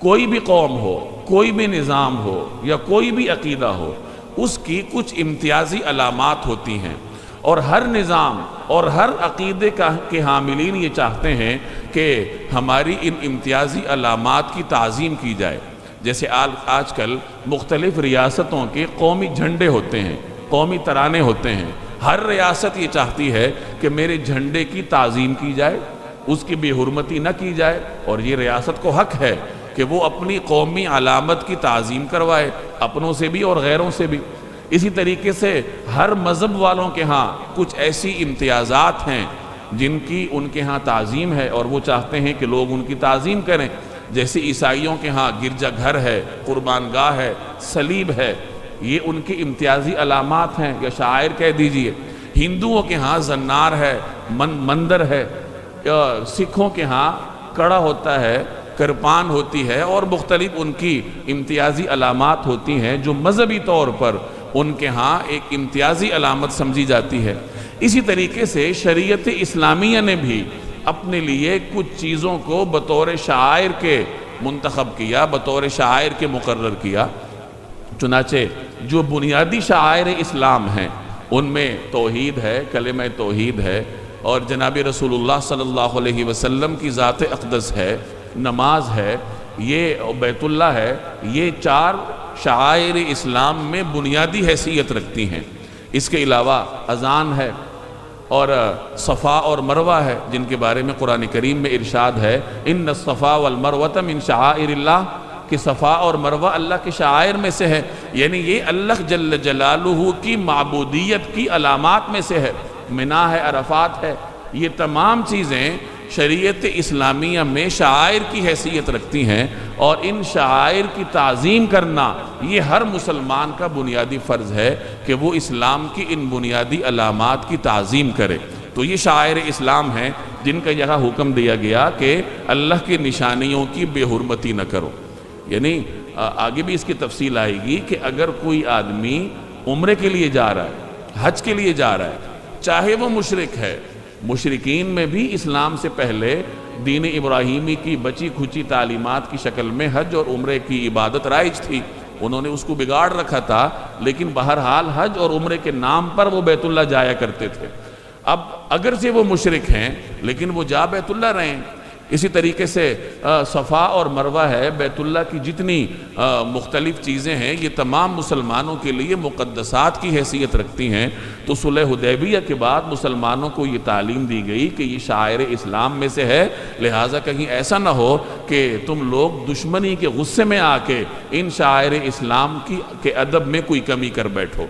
کوئی بھی قوم ہو، کوئی بھی نظام ہو یا کوئی بھی عقیدہ ہو، اس کی کچھ امتیازی علامات ہوتی ہیں، اور ہر نظام اور ہر عقیدے کے حاملین یہ چاہتے ہیں کہ ہماری ان امتیازی علامات کی تعظیم کی جائے۔ جیسے آج کل مختلف ریاستوں کے قومی جھنڈے ہوتے ہیں، قومی ترانے ہوتے ہیں۔ ہر ریاست یہ چاہتی ہے کہ میرے جھنڈے کی تعظیم کی جائے، اس کی بے حرمتی نہ کی جائے، اور یہ ریاست کو حق ہے کہ وہ اپنی قومی علامت کی تعظیم کروائے، اپنوں سے بھی اور غیروں سے بھی۔ اسی طریقے سے ہر مذہب والوں کے ہاں کچھ ایسی امتیازات ہیں جن کی ان کے ہاں تعظیم ہے، اور وہ چاہتے ہیں کہ لوگ ان کی تعظیم کریں۔ جیسے عیسائیوں کے ہاں گرجا گھر ہے، قربان گاہ ہے، صلیب ہے، یہ ان کی امتیازی علامات ہیں یا شعائر کہہ دیجئے۔ ہندوؤں کے ہاں زنار ہے، مندر ہے، سکھوں کے ہاں کڑا ہوتا ہے، کرپان ہوتی ہے، اور مختلف ان کی امتیازی علامات ہوتی ہیں جو مذہبی طور پر ان کے ہاں ایک امتیازی علامت سمجھی جاتی ہے۔ اسی طریقے سے شریعت اسلامیہ نے بھی اپنے لیے کچھ چیزوں کو بطور شعائر کے منتخب کیا، بطور شعائر کے مقرر کیا۔ چنانچہ جو بنیادی شعائر اسلام ہیں ان میں توحید ہے، کلمہ توحید ہے، اور جناب رسول اللہ صلی اللہ علیہ وسلم کی ذات اقدس ہے، نماز ہے، یہ بیت اللہ ہے۔ یہ چار شعائر اسلام میں بنیادی حیثیت رکھتی ہیں۔ اس کے علاوہ اذان ہے، اور صفا اور مروہ ہے، جن کے بارے میں قرآن کریم میں ارشاد ہے ان الصفا والمروۃ من شعائر اللہ، کہ صفا اور مروہ اللہ کے شعائر میں سے ہے، یعنی یہ اللہ جل جلالہ کی معبودیت کی علامات میں سے ہے۔ منا ہے، عرفات ہے، یہ تمام چیزیں شریعت اسلامیہ میں شعائر کی حیثیت رکھتی ہیں، اور ان شعائر کی تعظیم کرنا یہ ہر مسلمان کا بنیادی فرض ہے کہ وہ اسلام کی ان بنیادی علامات کی تعظیم کرے۔ تو یہ شعائر اسلام ہیں جن کا یہاں حکم دیا گیا کہ اللہ کی نشانیوں کی بے حرمتی نہ کرو۔ یعنی آگے بھی اس کی تفصیل آئے گی کہ اگر کوئی آدمی عمرے کے لیے جا رہا ہے، حج کے لیے جا رہا ہے، چاہے وہ مشرک ہے، مشرکین میں بھی اسلام سے پہلے دین ابراہیمی کی بچی کھچی تعلیمات کی شکل میں حج اور عمرے کی عبادت رائج تھی، انہوں نے اس کو بگاڑ رکھا تھا، لیکن بہرحال حج اور عمرے کے نام پر وہ بیت اللہ جایا کرتے تھے۔ اب اگرچہ وہ مشرک ہیں لیکن وہ جا بیت اللہ رہے ہیں۔ اسی طریقے سے صفا اور مروہ ہے، بیت اللہ کی جتنی مختلف چیزیں ہیں یہ تمام مسلمانوں کے لیے مقدسات کی حیثیت رکھتی ہیں۔ تو صلح حدیبیہ کے بعد مسلمانوں کو یہ تعلیم دی گئی کہ یہ شعائر اسلام میں سے ہے، لہٰذا کہیں ایسا نہ ہو کہ تم لوگ دشمنی کے غصے میں آ کے ان شعائر اسلام کے ادب میں کوئی کمی کر بیٹھو۔